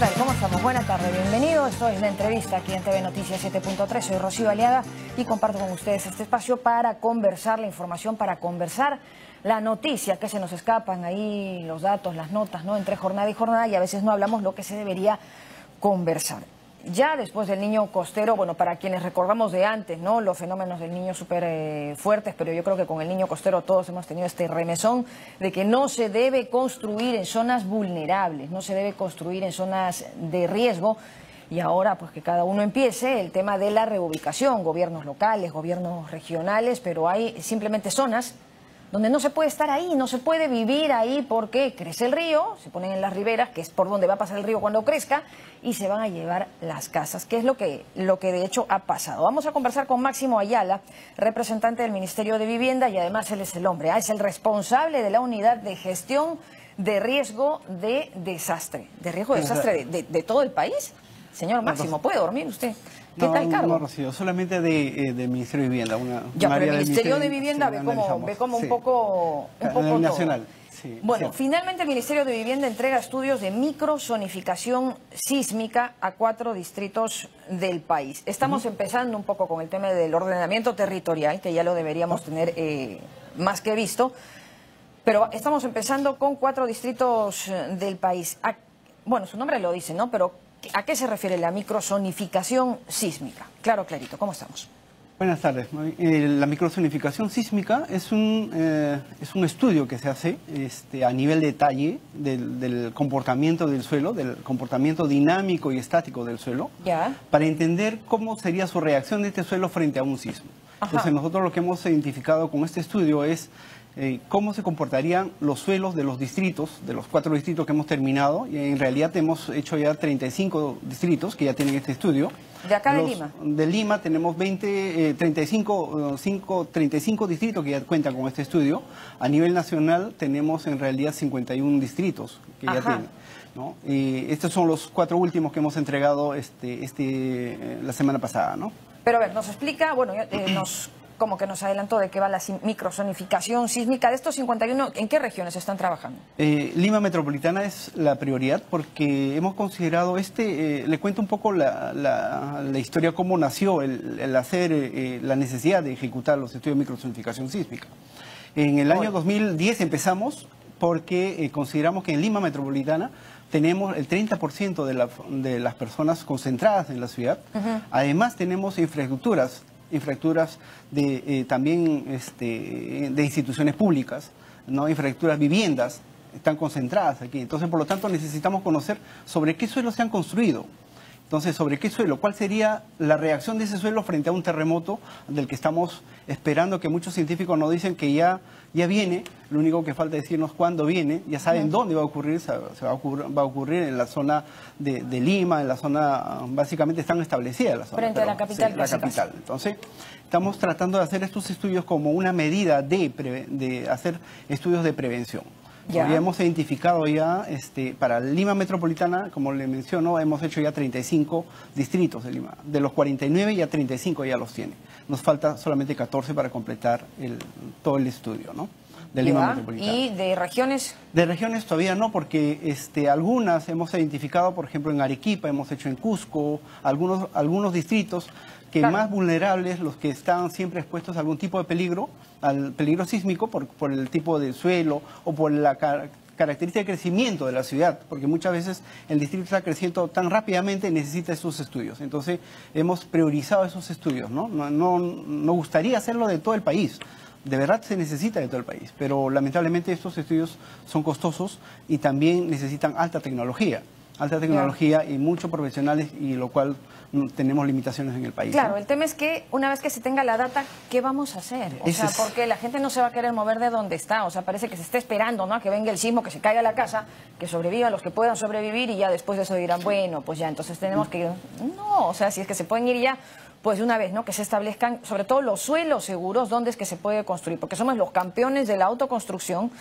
tal? ¿Cómo estamos? Buenas tardes, bienvenidos. Esto es La Entrevista aquí en TV Noticias 7.3. Soy Rocío Aliaga y comparto con ustedes este espacio para conversar la información, para conversar la noticia, que se nos escapan ahí los datos, las notas, ¿no? Entre jornada y jornada, y a veces no hablamos lo que se debería conversar. Ya después del niño costero, bueno, para quienes recordamos de antes, ¿no? Los fenómenos del niño súper fuertes, pero yo creo que con el niño costero todos hemos tenido este remesón de que no se debe construir en zonas vulnerables, no se debe construir en zonas de riesgo. Y ahora, pues que cada uno empiece el tema de la reubicación, gobiernos locales, gobiernos regionales, pero hay simplemente zonas donde no se puede estar ahí, no se puede vivir ahí porque crece el río, se ponen en las riberas, que es por donde va a pasar el río cuando crezca, y se van a llevar las casas, que es lo que de hecho ha pasado. Vamos a conversar con Máximo Ayala, representante del Ministerio de Vivienda, y además él es el hombre, es el responsable de la unidad de gestión de riesgo de desastre, de todo el país. Señor Máximo, ¿puede dormir usted? ¿Qué tal cargo? No, Rocío, solamente de Ministerio de Vivienda. Pero el Ministerio de Vivienda ve como un poco nacional. Sí, bueno, cierto. Finalmente el Ministerio de Vivienda entrega estudios de microzonificación sísmica a 4 distritos del país. Estamos empezando un poco con el tema del ordenamiento territorial, que ya lo deberíamos tener más que visto, pero estamos empezando con 4 distritos del país. Bueno, su nombre lo dice, ¿no? Pero ¿a qué se refiere la microzonificación sísmica? Claro, clarito, ¿cómo estamos? Buenas tardes. La microzonificación sísmica es un estudio que se hace a nivel detalle del comportamiento del suelo, del comportamiento dinámico y estático del suelo, para entender cómo sería su reacción de este suelo frente a un sismo. Entonces nosotros lo que hemos identificado con este estudio es cómo se comportarían los suelos de los distritos, de los 4 distritos que hemos terminado, y en realidad hemos hecho ya 35 distritos que ya tienen este estudio. ¿De acá de Lima? De Lima tenemos 35 distritos que ya cuentan con este estudio. A nivel nacional tenemos en realidad 51 distritos que ya tienen, ¿no? Y estos son los 4 últimos que hemos entregado la semana pasada, ¿no? Pero a ver, nos explica, bueno, como que nos adelantó de qué va la microzonificación sísmica. De estos 51, ¿en qué regiones están trabajando? Lima Metropolitana es la prioridad porque hemos considerado le cuento un poco la historia, cómo nació el hacer la necesidad de ejecutar los estudios de microzonificación sísmica. En el año 2010 empezamos porque consideramos que en Lima Metropolitana tenemos el 30% de las personas concentradas en la ciudad. Además tenemos infraestructuras también de instituciones públicas, ¿no? Infraestructuras, viviendas, están concentradas aquí. Entonces, por lo tanto, necesitamos conocer sobre qué suelo se han construido. Entonces, ¿sobre qué suelo? ¿Cuál sería la reacción de ese suelo frente a un terremoto del que estamos esperando, que muchos científicos nos dicen que ya viene? Lo único que falta es decirnos cuándo viene. Ya saben dónde va a ocurrir. Va a ocurrir en la zona de Lima, en la zona, básicamente están establecidas las zonas. Frente a la capital. Sí, la capital. Entonces, estamos tratando de hacer estos estudios como una medida de hacer estudios de prevención. Ya hemos identificado para Lima Metropolitana, como le menciono, hemos hecho ya 35 distritos de Lima. De los 49, ya 35 ya los tiene. Nos falta solamente 14 para completar todo el estudio, ¿no? De Lima Metropolitana. ¿Y de regiones? De regiones todavía no, porque algunas hemos identificado, por ejemplo, en Arequipa, hemos hecho en Cusco, algunos distritos que más vulnerables, los que están siempre expuestos a algún tipo de peligro, al peligro sísmico por el tipo de suelo o por la característica de crecimiento de la ciudad, porque muchas veces el distrito está creciendo tan rápidamente, necesita esos estudios. Entonces hemos priorizado esos estudios, ¿no? No gustaría hacerlo de todo el país. De verdad se necesita de todo el país, pero lamentablemente estos estudios son costosos y también necesitan alta tecnología y muchos profesionales, y lo cual tenemos limitaciones en el país. Claro, ¿no? El tema es que una vez que se tenga la data, ¿qué vamos a hacer? Porque la gente no se va a querer mover de donde está, parece que se está esperando, ¿no? A que venga el sismo, que se caiga la casa, que sobrevivan los que puedan sobrevivir, y ya después de eso dirán, bueno, pues ya, entonces tenemos que... No, si es que se pueden ir ya, pues de una vez, ¿no? Que se establezcan, sobre todo los suelos seguros, dónde es que se puede construir, porque somos los campeones de la autoconstrucción.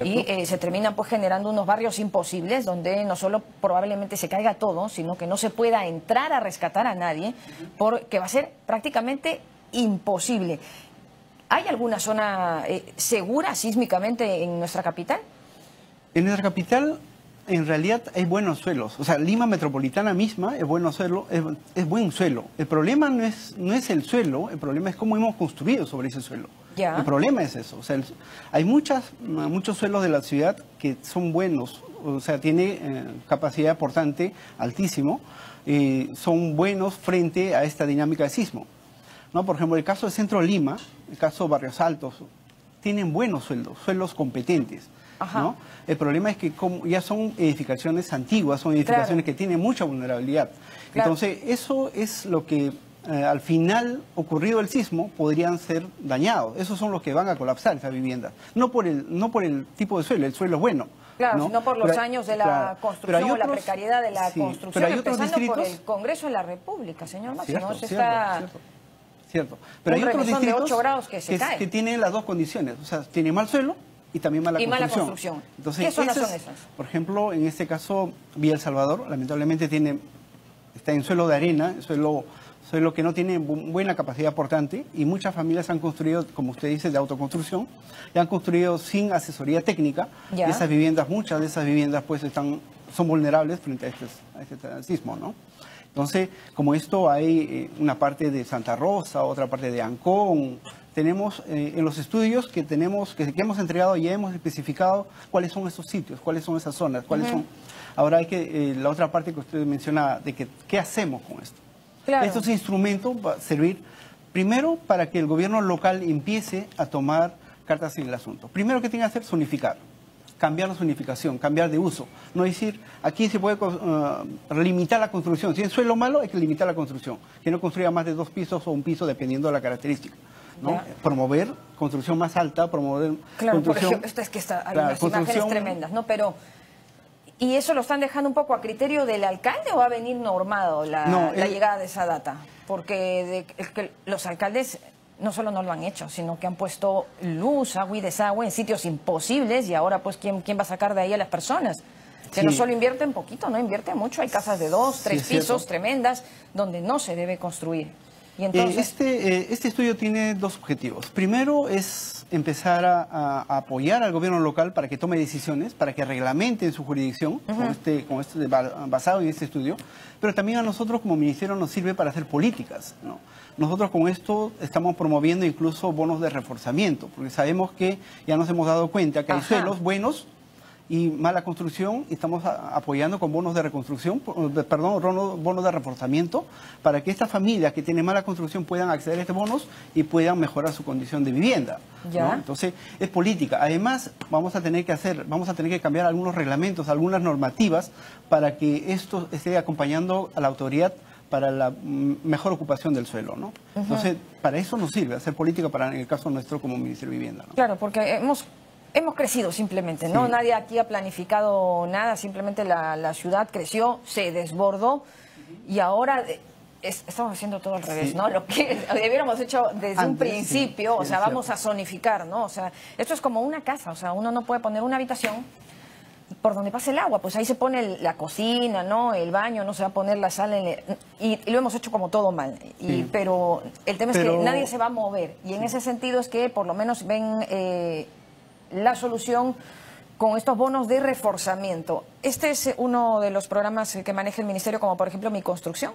Y se terminan pues generando unos barrios imposibles donde no solo probablemente se caiga todo, sino que no se pueda entrar a rescatar a nadie, porque va a ser prácticamente imposible. ¿Hay alguna zona segura sísmicamente en nuestra capital? En nuestra capital en realidad hay buenos suelos. O sea, Lima Metropolitana misma es buen suelo. El problema no es el suelo, el problema es cómo hemos construido sobre ese suelo. Ya. El problema es eso. O sea, hay muchos suelos de la ciudad que son buenos. O sea, tiene capacidad aportante altísimo. Son buenos frente a esta dinámica de sismo, ¿no? Por ejemplo, el caso de Centro Lima, el caso de Barrios Altos, tienen buenos suelos competentes, ¿no? El problema es que ya son edificaciones antiguas, son edificaciones que tienen mucha vulnerabilidad. Entonces, eso es lo que al final, ocurrido el sismo, podrían ser dañados. Esos son los que van a colapsar esas viviendas. No por el tipo de suelo, el suelo es bueno. Claro, ¿no? sino por los años de la construcción o la precariedad de la construcción, pero hay otros empezando por distritos, el Congreso de la República, señor Máximo. Cierto. Pero hay otros distritos de 8 grados que tienen las dos condiciones, o sea, tiene mal suelo y también mala construcción. Entonces, ¿qué zonas son esas? Por ejemplo, en este caso, Villa El Salvador, lamentablemente está en suelo de arena, suelo que no tiene buena capacidad aportante, y muchas familias han construido, como usted dice, de autoconstrucción, y han construido sin asesoría técnica. Y muchas de esas viviendas pues son vulnerables frente a este sismo, ¿no? Entonces, como esto, hay una parte de Santa Rosa, otra parte de Ancón. Tenemos en los estudios que hemos entregado, ya hemos especificado cuáles son esos sitios, cuáles son esas zonas, cuáles son. Ahora la otra parte que usted mencionaba, de que qué hacemos con esto. Claro. Estos instrumentos van a servir primero para que el gobierno local empiece a tomar cartas en el asunto. Primero que tiene que hacer es zonificar, cambiar la zonificación, cambiar de uso. No decir, aquí se puede limitar la construcción. Si es suelo malo, hay que limitar la construcción. Que no construya más de 2 pisos o 1 piso, dependiendo de la característica, ¿no? Promover construcción más alta, promover construcción... Por ejemplo, es que hay unas imágenes tremendas, ¿no? Pero... ¿Y eso lo están dejando un poco a criterio del alcalde o va a venir normado la llegada de esa data? Porque los alcaldes no solo no lo han hecho, sino que han puesto luz, agua y desagüe en sitios imposibles, y ahora pues ¿quién va a sacar de ahí a las personas? Que no solo invierten poquito, no invierte mucho. Hay casas de 2, 3 pisos tremendas donde no se debe construir. Y entonces... Este estudio tiene 2 objetivos. Primero es empezar a apoyar al gobierno local para que tome decisiones, para que reglamente en su jurisdicción, basado en este estudio, pero también a nosotros como ministerio nos sirve para hacer políticas, ¿no? Nosotros con esto estamos promoviendo incluso bonos de reforzamiento, porque sabemos que ya nos hemos dado cuenta que hay suelos buenos y mala construcción, y estamos apoyando con bonos de reconstrucción, bonos de reforzamiento, para que estas familias que tienen mala construcción puedan acceder a estos bonos y puedan mejorar su condición de vivienda, ¿no? Entonces, es política. Además, vamos a tener que cambiar algunos reglamentos, algunas normativas, para que esto esté acompañando a la autoridad para la mejor ocupación del suelo, ¿no? Entonces, para eso nos sirve hacer política, en el caso nuestro como Ministerio de Vivienda, ¿no? Claro, porque hemos crecido simplemente, ¿no? Nadie aquí ha planificado nada, simplemente la ciudad creció, se desbordó, y ahora estamos haciendo todo al revés, ¿no? Lo que debiéramos hecho desde un principio, o sea, vamos a zonificar, ¿no? O sea, esto es como una casa, o sea, uno no puede poner una habitación por donde pase el agua, pues ahí se pone la cocina, ¿no? El baño, no se va a poner la sala, y lo hemos hecho como todo mal. Pero el tema es que nadie se va a mover, y en ese sentido es que por lo menos ven la solución con estos bonos de reforzamiento. ¿Este es uno de los programas que maneja el Ministerio, como por ejemplo Mi Construcción?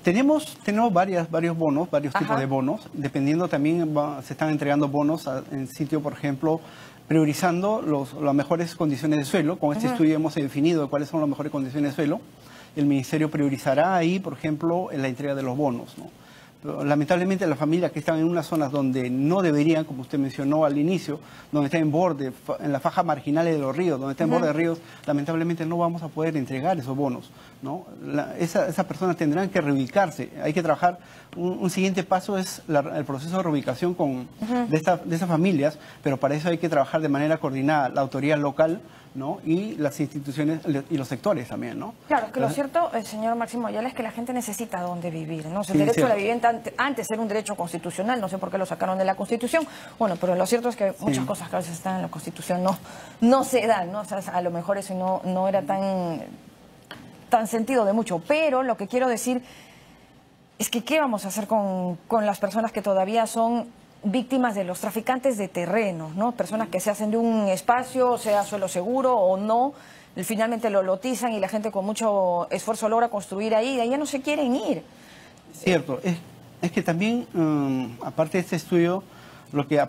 Tenemos varios bonos, varios tipos de bonos, dependiendo también, se están entregando bonos en sitio, por ejemplo, priorizando las mejores condiciones de suelo. Con este estudio hemos definido cuáles son las mejores condiciones de suelo. El Ministerio priorizará ahí, por ejemplo, en la entrega de los bonos, ¿no? Lamentablemente las familias que están en unas zonas donde no deberían, como usted mencionó al inicio, donde está en borde, en las fajas marginales de los ríos, donde está en borde de ríos, lamentablemente no vamos a poder entregar esos bonos, ¿no? Esas personas tendrán que reubicarse. Hay que trabajar, un siguiente paso es el proceso de reubicación de esas familias, pero para eso hay que trabajar de manera coordinada la autoridad local, ¿no? Y las instituciones y los sectores también, ¿no? Claro, que lo cierto, señor Máximo Ayala, es que la gente necesita dónde vivir, ¿no? El derecho a la vivienda antes era un derecho constitucional, no sé por qué lo sacaron de la Constitución, bueno, pero lo cierto es que muchas cosas que a veces están en la Constitución no se dan, ¿no? O sea, a lo mejor eso no era tan sentido de mucho, pero lo que quiero decir es que ¿qué vamos a hacer con las personas que todavía son víctimas de los traficantes de terrenos, ¿no? Personas que se hacen de un espacio, sea suelo seguro o no, finalmente lo lotizan y la gente con mucho esfuerzo logra construir ahí, y de ahí ya no se quieren ir. Cierto, es que también, aparte de este estudio, lo que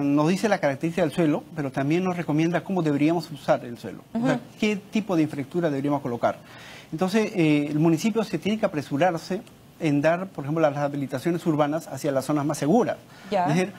nos dice la característica del suelo, pero también nos recomienda cómo deberíamos usar el suelo, o sea, qué tipo de infraestructura deberíamos colocar. Entonces, el municipio se tiene que apresurarse en dar, por ejemplo, las habilitaciones urbanas hacia las zonas más seguras. Ya. Es decir,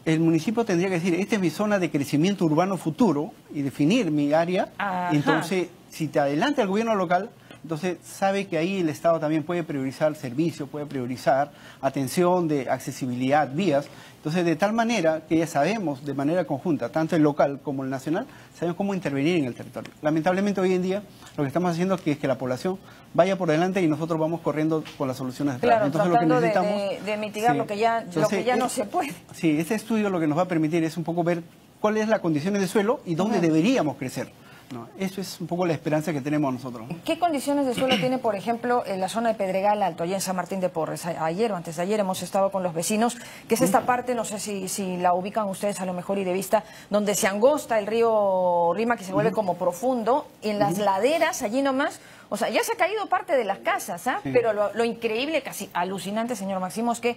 el municipio tendría que decir, esta es mi zona de crecimiento urbano futuro y definir mi área. Ajá. Entonces, si te adelanta el gobierno local, entonces sabe que ahí el Estado también puede priorizar servicio, puede priorizar atención de accesibilidad, vías. Entonces, de tal manera que ya sabemos de manera conjunta, tanto el local como el nacional, sabemos cómo intervenir en el territorio. Lamentablemente hoy en día lo que estamos haciendo es que la población vaya por delante y nosotros vamos corriendo con las soluciones detrás. Claro, entonces, tratando lo que necesitamos, de mitigar sí. lo que ya no se puede. Sí, este estudio lo que nos va a permitir es un poco ver cuál es la condiciones de suelo y dónde deberíamos crecer. No, eso es un poco la esperanza que tenemos nosotros. ¿Qué condiciones de suelo tiene, por ejemplo, en la zona de Pedregal Alto, allá en San Martín de Porres? Ayer o antes de ayer hemos estado con los vecinos, que es esta parte, no sé si la ubican ustedes a lo mejor y de vista, donde se angosta el río Rima, que se vuelve como profundo, en las laderas, allí nomás. O sea, ya se ha caído parte de las casas, ¿ah? Sí. Pero lo increíble, casi alucinante, señor Máximo, es que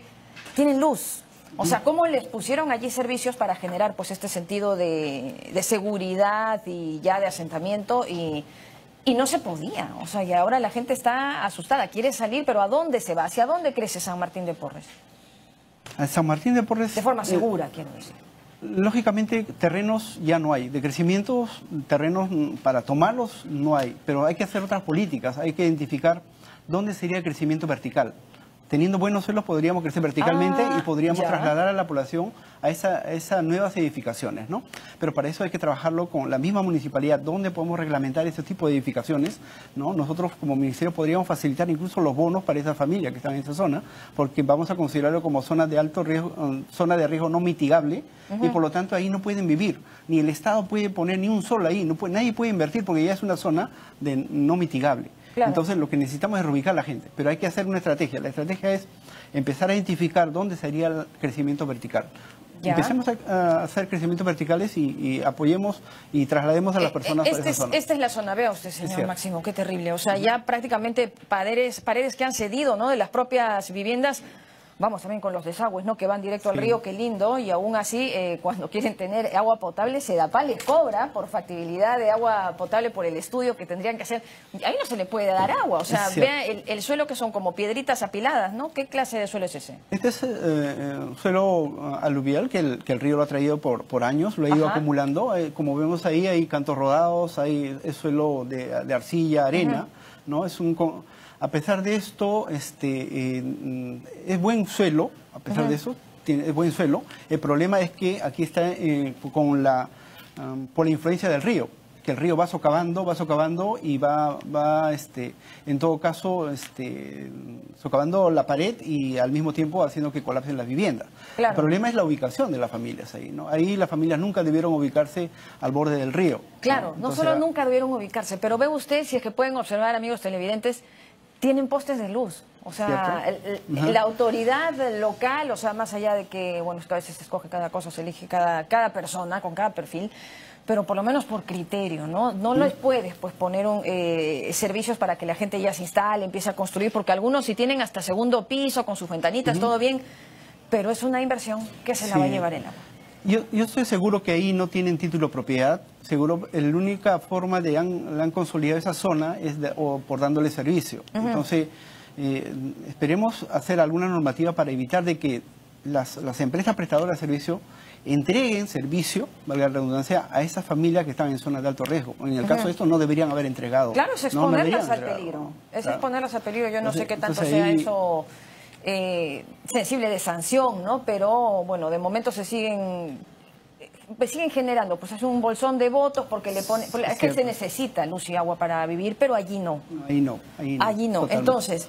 tienen luz. O sea, ¿cómo les pusieron allí servicios para generar pues este sentido de seguridad y ya de asentamiento? Y no se podía. O sea, y ahora la gente está asustada, quiere salir, pero ¿a dónde se va? ¿Hacia dónde crece San Martín de Porres? A San Martín de Porres... De forma segura, quiero decir. Lógicamente, terrenos ya no hay. De crecimientos, terrenos para tomarlos no hay. Pero hay que hacer otras políticas. Hay que identificar dónde sería el crecimiento vertical. Teniendo buenos suelos podríamos crecer verticalmente y podríamos trasladar a la población a esas nuevas edificaciones, ¿no? Pero para eso hay que trabajarlo con la misma municipalidad, donde podemos reglamentar ese tipo de edificaciones, ¿no? Nosotros como ministerio podríamos facilitar incluso los bonos para esas familias que están en esa zona, porque vamos a considerarlo como zona de alto riesgo, zona de riesgo no mitigable, y por lo tanto ahí no pueden vivir. Ni el Estado puede poner ni un solo ahí, nadie puede invertir porque ya es una zona de no mitigable. Claro. Entonces lo que necesitamos es reubicar a la gente, pero hay que hacer una estrategia. La estrategia es empezar a identificar dónde sería el crecimiento vertical. ¿Ya? Empecemos a hacer crecimientos verticales y apoyemos y traslademos a las personas para esa zona. Esta es la zona, vea usted, señor Máximo, qué terrible. O sea, ya prácticamente paredes que han cedido, ¿no?, de las propias viviendas. Vamos, también con los desagües, ¿no?, que van directo al río, qué lindo, y aún así, cuando quieren tener agua potable, Sedapal les cobra por factibilidad de agua potable por el estudio que tendrían que hacer. Ahí no se le puede dar agua, o sea, vea el suelo que son como piedritas apiladas, ¿no? ¿Qué clase de suelo es ese? Este es suelo aluvial que el río lo ha traído por años, lo ha ido acumulando. Como vemos ahí, hay cantos rodados, es suelo de arcilla, arena, ¿no? A pesar de esto, es buen suelo, a pesar de eso, es buen suelo. El problema es que aquí está por la influencia del río, que el río va socavando y va en todo caso, socavando la pared y al mismo tiempo haciendo que colapsen las viviendas. Claro. El problema es la ubicación de las familias ahí, ¿no? Ahí las familias nunca debieron ubicarse al borde del río. Claro, no solo nunca debieron ubicarse, pero ve usted, si es que pueden observar, amigos televidentes, tienen postes de luz. O sea, la autoridad local, o sea, más allá de que, bueno, es que a veces se escoge cada cosa, se elige cada persona con cada perfil, pero por lo menos por criterio, ¿no? No les puedes pues poner servicios para que la gente ya se instale, empiece a construir, porque algunos sí tienen hasta segundo piso con sus ventanitas, todo bien, pero es una inversión que se la va a llevar el agua. Yo estoy seguro que ahí no tienen título de propiedad. Seguro la única forma de han consolidado esa zona es por dándole servicio. Entonces, esperemos hacer alguna normativa para evitar de que las empresas prestadoras de servicio entreguen servicio, valga la redundancia, a esas familias que están en zonas de alto riesgo. En el caso de esto no deberían haber entregado. Claro, es exponerlas al peligro. Es exponerlas al peligro. Yo no sé qué tanto sea eso sensible de sanción, ¿no? Pero, bueno, de momento siguen generando, pues es un bolsón de votos porque le pone, es que se necesita luz y agua para vivir, pero allí no. Allí no. Totalmente. Entonces,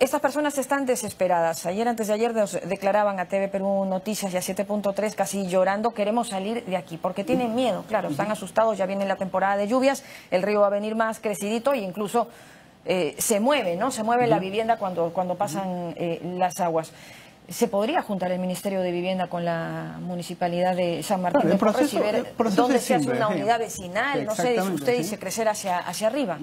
estas personas están desesperadas. Antes de ayer declaraban a TV Perú Noticias y a 7.3 casi llorando, queremos salir de aquí, porque tienen miedo, claro, están asustados, ya viene la temporada de lluvias, el río va a venir más crecidito e incluso se mueve, ¿no? Se mueve la vivienda cuando pasan las aguas. ¿Se podría juntar el Ministerio de Vivienda con la Municipalidad de San Martín Bueno, de Porres y ver dónde se hace una unidad sí. vecinal? No sé, dice usted, y se crecer hacia arriba.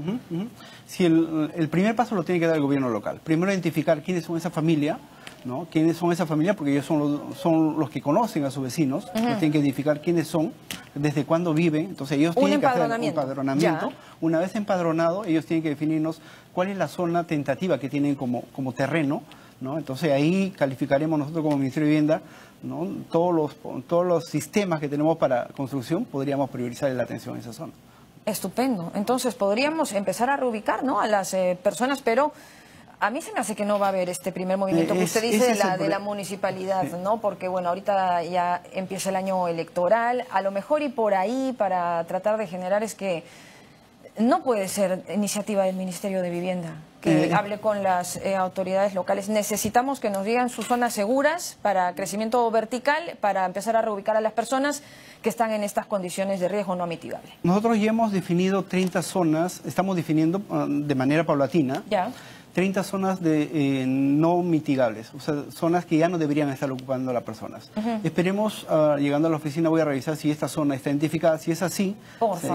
Sí, el primer paso lo tiene que dar el gobierno local. Primero identificar quiénes son esa familia, ¿no? Quiénes son esa familia, porque ellos son los que conocen a sus vecinos, tienen que identificar quiénes son, desde cuándo viven. Entonces ellos tienen que hacer un empadronamiento. Una vez empadronado, ellos tienen que definirnos cuál es la zona tentativa que tienen como terreno, ¿no? Entonces ahí calificaremos nosotros como Ministerio de Vivienda, ¿no? Todos los sistemas que tenemos para construcción, podríamos priorizar la atención en esa zona. Estupendo. Entonces podríamos empezar a reubicar, ¿no?, a las personas, pero a mí se me hace que no va a haber este primer movimiento que usted dice de la municipalidad, ¿no? Porque, bueno, ahorita ya empieza el año electoral, a lo mejor y por ahí para tratar de generar es que no puede ser iniciativa del Ministerio de Vivienda que hable con las autoridades locales. Necesitamos que nos digan sus zonas seguras para crecimiento vertical, para empezar a reubicar a las personas que están en estas condiciones de riesgo no mitigable. Nosotros ya hemos definido 30 zonas, estamos definiendo de manera paulatina. Ya. 30 zonas no mitigables, o sea, zonas que ya no deberían estar ocupando las personas. Esperemos, llegando a la oficina, voy a revisar si esta zona está identificada. Si es así,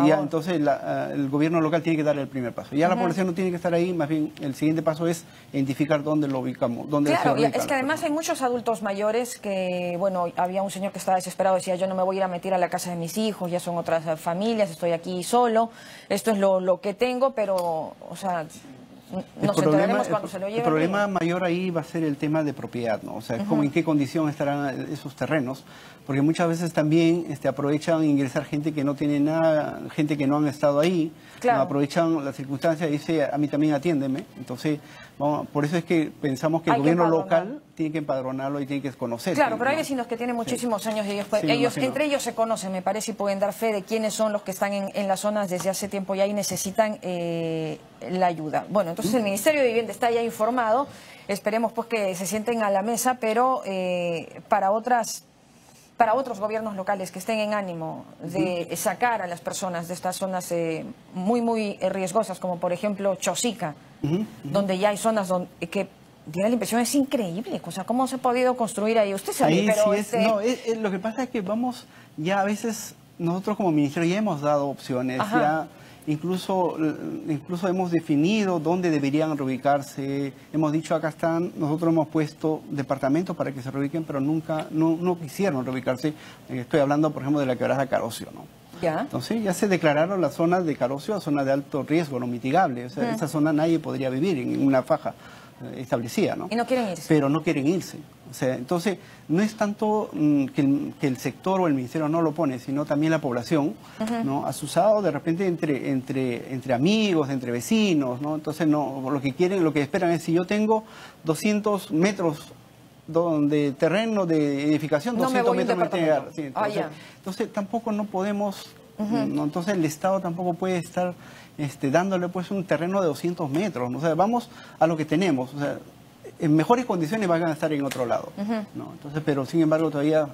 ya, entonces el gobierno local tiene que dar el primer paso. Ya la población no tiene que estar ahí, más bien el siguiente paso es identificar dónde lo ubicamos. Claro, es que además hay muchos adultos mayores que, bueno, había un señor que estaba desesperado, decía, yo no me voy a ir a meter a la casa de mis hijos, ya son otras familias, estoy aquí solo, esto es lo que tengo, pero, o sea, nos enteraremos cuando se lo lleven. El problema mayor ahí va a ser el tema de propiedad, ¿no? O sea, como en qué condición estarán esos terrenos, porque muchas veces también aprovechan ingresar gente que no tiene nada, gente que no han estado ahí, claro. Aprovechan las circunstancias y dice, a mí también atiéndeme. Entonces, por eso es que pensamos que el gobierno local tiene que empadronarlo y tiene que conocer. Claro, pero hay vecinos que tienen muchísimos años y ellos entre ellos se conocen, me parece, y pueden dar fe de quiénes son los que están en las zonas desde hace tiempo ya y necesitan la ayuda. Bueno, entonces el Ministerio de Vivienda está ya informado, esperemos pues que se sienten a la mesa, pero para otros gobiernos locales que estén en ánimo de sacar a las personas de estas zonas muy riesgosas, como por ejemplo Chosica, donde ya hay zonas que tiene la impresión, es increíble, o sea, ¿cómo se ha podido construir ahí? Usted sabe, ahí pero sí lo que pasa es que ya a veces nosotros como ministerio ya hemos dado opciones, ya incluso hemos definido dónde deberían reubicarse, hemos dicho acá están, nosotros hemos puesto departamentos para que se reubiquen, pero nunca, no quisieron reubicarse. Estoy hablando, por ejemplo, de la quebrada Carocio, ¿no? Ya. Entonces ya se declararon las zonas de Carocio, zonas de alto riesgo, no mitigable, o sea, esa zona nadie podría vivir en una faja establecida, ¿no? Y no quieren irse. Pero no quieren irse. O sea, entonces, no es tanto que el sector o el ministerio no lo pone, sino también la población, ¿no? Asusado de repente entre amigos, entre vecinos, ¿no? Entonces, lo que esperan es, si yo tengo 200 metros de terreno de edificación, 200 metros me tiene que dar. Sí, entonces, tampoco no podemos, ¿no? Entonces el Estado tampoco puede estar dándole pues un terreno de 200 metros, ¿no? O sea, vamos a lo que tenemos, o sea, en mejores condiciones van a estar en otro lado, ¿no? Entonces, pero sin embargo todavía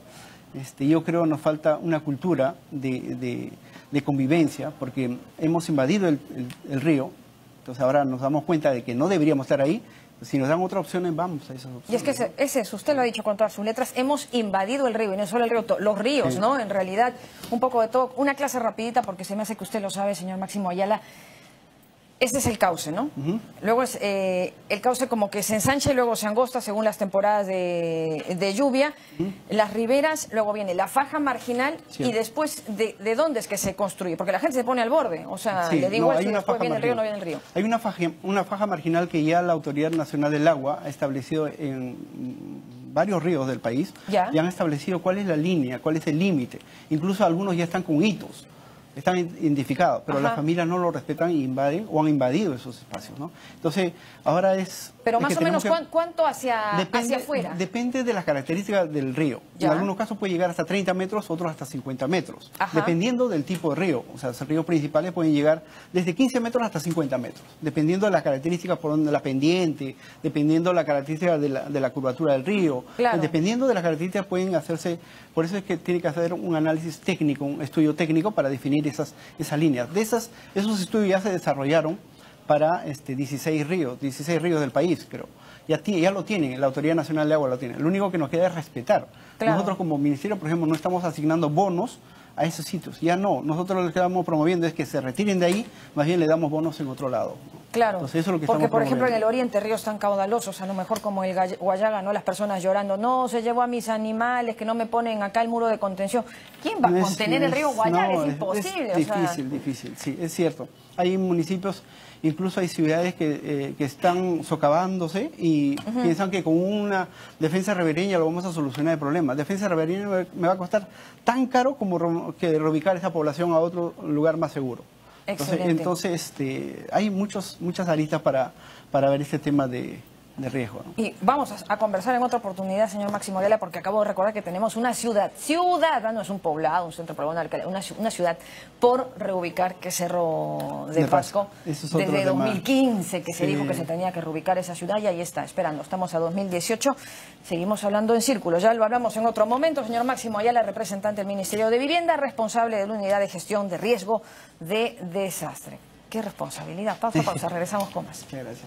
yo creo nos falta una cultura de convivencia, porque hemos invadido el río, entonces ahora nos damos cuenta de que no deberíamos estar ahí. Si nos dan otras opciones, vamos a esas opciones. Y es que es eso, usted lo ha dicho con todas sus letras, hemos invadido el río, y no solo el río, los ríos, ¿no? En realidad, un poco de todo. Una clase rapidita, porque se me hace que usted lo sabe, señor Máximo Ayala. Este es el cauce, ¿no? Luego es el cauce como que se ensancha y luego se angosta según las temporadas de lluvia. Las riberas, luego viene la faja marginal y después ¿de dónde es que se construye? Porque la gente se pone al borde, o sea, le digo si después viene el río o no viene el río. Hay una faja marginal que ya la Autoridad Nacional del Agua ha establecido en varios ríos del país. Ya han establecido cuál es la línea, cuál es el límite. Incluso algunos ya están con hitos. Están identificados, pero las familias no lo respetan y invaden o han invadido esos espacios, ¿no? Entonces, ahora es... Pero más o menos, ¿cuánto hacia afuera? Depende de las características del río. En algunos casos puede llegar hasta 30 metros, otros hasta 50 metros. Dependiendo del tipo de río. O sea, los ríos principales pueden llegar desde 15 metros hasta 50 metros. Dependiendo de las características por donde la pendiente, dependiendo de la característica de la curvatura del río. Dependiendo de las características pueden hacerse... Por eso es que tiene que hacer un análisis técnico, un estudio técnico para definir esas líneas. Esos estudios ya se desarrollaron para 16 ríos del país, creo. ya lo tienen, la Autoridad Nacional de Agua lo tiene. Lo único que nos queda es respetar. Claro. Nosotros como ministerio, por ejemplo, no estamos asignando bonos a esos sitios. Ya no, nosotros lo que estamos promoviendo es que se retiren de ahí, más bien le damos bonos en otro lado. Claro, entonces, eso es lo que porque estamos por ejemplo en promoviendo. el oriente ríos tan caudalosos, a lo mejor como el Guayaga, ¿no? Las personas llorando, no, se llevó a mis animales, que no me ponen acá el muro de contención. ¿Quién va a contener el río Guayaga? Es imposible. Es difícil, difícil, sí, es cierto. Hay municipios, incluso hay ciudades que están socavándose y piensan que con una defensa ribereña lo vamos a solucionar el problema. Defensa ribereña me va a costar tan caro como que reubicar esa población a otro lugar más seguro. Entonces hay muchas aristas para ver este tema de riesgo, ¿no? Y vamos a conversar en otra oportunidad, señor Máximo Ayala, porque acabo de recordar que tenemos una ciudad, no es un poblado, un centro poblado, una ciudad por reubicar, que es Cerro de Pasco, desde 2015 que se dijo que se tenía que reubicar esa ciudad y ahí está, esperando. Estamos a 2018, seguimos hablando en círculo, ya lo hablamos en otro momento. Señor Máximo Ayala, representante del Ministerio de Vivienda, responsable de la Unidad de Gestión de Riesgo de Desastre. Qué responsabilidad. Pausa, regresamos con más. Muchas gracias.